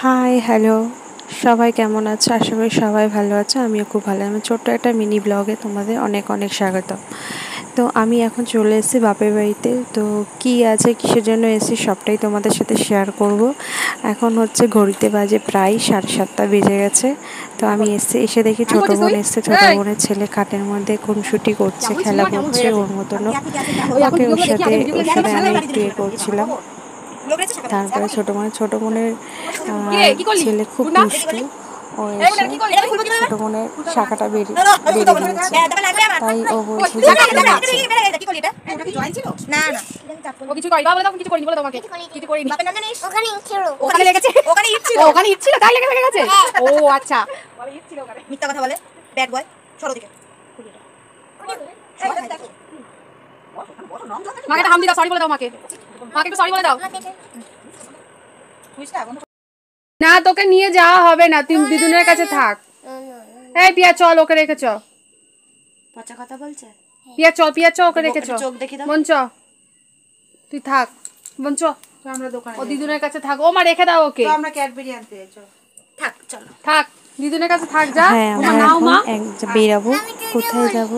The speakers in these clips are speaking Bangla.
হাই হ্যালো, সবাই কেমন আছো? আশা করি সবাই ভালো আছো। আমিও খুব ভালো। আমি ছোট্ট একটা মিনি ব্লগে তোমাদের অনেক অনেক স্বাগত। তো আমি এখন চলে এসেছি বাপের বাড়িতে। তো কি আছে, কিসের জন্য এসেছি সবটাই তোমাদের সাথে শেয়ার করব। এখন হচ্ছে ঘড়িতে বাজে প্রায় 7:30 বেজে গেছে। তো আমি এসে দেখি ছোটো বোন এসছে। ছোটো বোনের ছেলে খাটের মধ্যে খুনসুটি করছে, খেলা করছে ওর মতনও। ওর সাথে আমি একটু করছিলাম। তারপরে ছোটো বোনের ছেলে খুব দুষ্টু। ও এসে ছোটো বোনের শাখাটা বেড়ে দিয়েছে। তাই ও বলছে যে কি হয়েছে। মিথ্যা কথা বলে ব্যাড বয়। সরো দিকে মাকে একটা হাম দি দাও, সরি বলে দাও মাকে। মাকে একটু সরি বলে দাও। না তোকে নিয়ে যাওয়া হবে না, তুই দিদুনের কাছে থাক। এই পিয়া চল, ওকে রেখে চ। পচা কথা বলছে। পিয়া চ ওকে রেখে চ। বোন চ, তুই থাক। বোন চ, আমরা দোকানে ও দিদুনের কাছে থাক। ও মা রেখে দাও ওকে। আমরা ক্যাডবেরি আনতে যাই। থাক চলো, থাক দিদুনের কাছে থাক। যা হ্যাঁ, ওমা আমরা নাও এখন মা। বেরাবো। কোথায় যাব,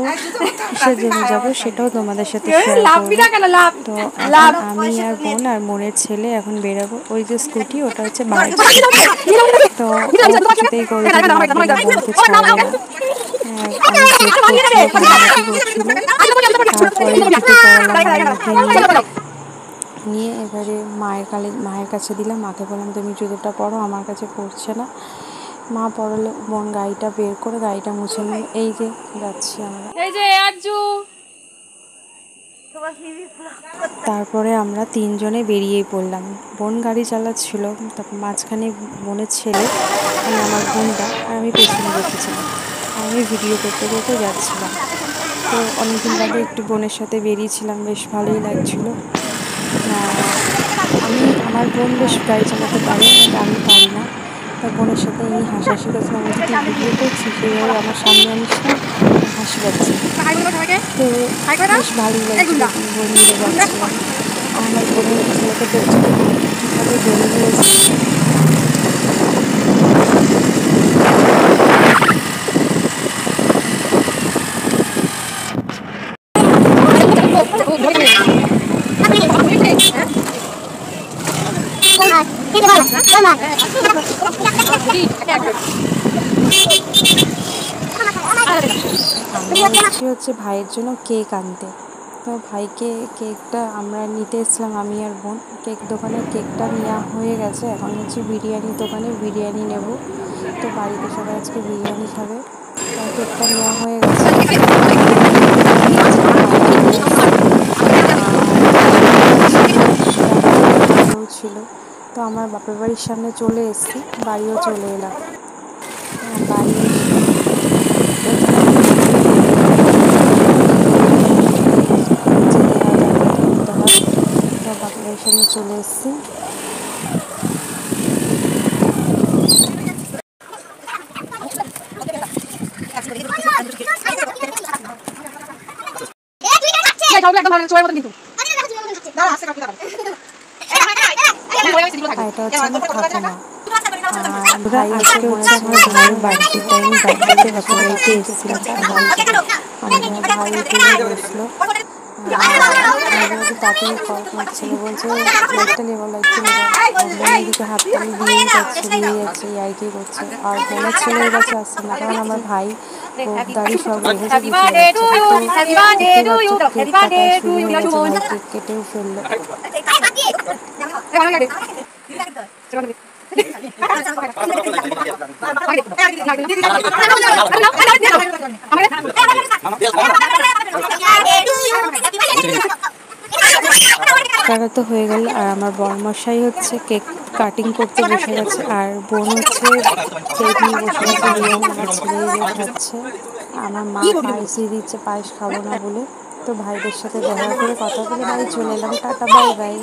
কিসের জন্য যাব, সেটাও তোমাদের সাথে শেয়ার লাভবি করবো। না কেন? লাভ তো এখন আমি আর বোন আর বোনের ছেলে এখন বেরাবো। ওই যে স্কুটি, ওটা হচ্ছে ভাইয়ের স্কুটি। তো ও কিছুতেই কোনোদিন নামবে না, বোনকে ছাড়বে না। অনেক জেদ করছিল, কান্নাকাটি করছিল। তারপরে জুতো পরালাম মায়ের মুখে নিয়ে এবারে মায়ের কাছে দিলাম। মাকে বললাম তুমি জুতোটা পরো, আমার কাছে পরছে না। মা পড়ালো, বোন গাড়িটা বের করে গাড়িটা মুছে নিল। এই যে যাচ্ছি আমরা। তারপরে আমরা তিনজনে বেরিয়ে পড়লাম। বোন গাড়ি চালাচ্ছিল, তারপর মাঝখানে বোনের ছেলে, মানে আমার বোনটা, আর আমি পেছনে বসেছিলাম। আমি ভিডিও করতে করতে যাচ্ছিলাম। তো অনেকদিন বাদে একটু বোনের সাথে বেরিয়েছিলাম, বেশ ভালোই লাগছিলো। আমার বোন বেশ গাড়ি চালাতে পারে, আমি পারি না। তার বোনের সাথে এমনি হাসাহাসি করছিলাম, বলছি তুই ভিডিও করছিস, সেইভাবে আমার সামনে আনিস না, হাসি পাচ্ছে। তো বেশ ভালোই লাগছিল, বোন মিলে যাচ্ছিলাম। আমার বোনের ছেলেকে দেখছি কীভাবে জড়িয়ে এসেছে। আমরা হচ্ছে ভাইয়ের জন্য কেক আনতে। তো ভাইকে কেকটা আমরা নিতে এসেছিলাম, আমি আর বোন। কেক দোকানে কেকটা নেওয়া হয়ে গেছে, এখন হচ্ছে বিরিয়ানির দোকানে বিরিয়ানি নেব। তো বাড়িতে সবাই আজকে বিরিয়ানি খাবে। কেকটা নেওয়া হয়ে গেছে। ছিল। তো আমার বাপের বাড়ির সামনে চলে এসেছি, বাড়িও চলে এলাম। বাড়ি বাপের বাড়ির সামনে চলে এসেছি। এটা হচ্ছে আমার ঠাকুমা। ভাই আজকে হচ্ছে আমার বোনের বার্থডে, তাই আমি বার্থডেতে বাপের বাড়িতে এসেছিলাম সবাই। আমরা ভাই উঠে বসলো। তাড়াতাড়ি ছেলে বলছে লাইটটা নেবো, লাইটটা নেবো। বোন এদিকে হাততালি দিয়েই যাচ্ছে এই আইটি করছে। আর বোনের ছেলে এর কাছে আসছে না, কারণ আমার ভাই দাড়ি সব রেখেছে, পিছিয়ে যাচ্ছে। তো কেক কাটা শুরু হয়ে গেছে, ভাই কেক কেটেও ফেললো। কাটা তো হয়ে গেল, আর আমার বরমশাই হচ্ছে কেক কাটিং করতে বসে গেছে, আর বোন হচ্ছে কেক নিয়ে বসে গেছে। বিরিয়ানি আমার ছেলে খাচ্ছে, আমার মা পায়েস দিয়ে দিচ্ছে, পায়েস খাবো না বলে। তো ভাইদের সাথে দেখা করে কথা বলে বাড়ি চলে এলাম। Tata, bye bye.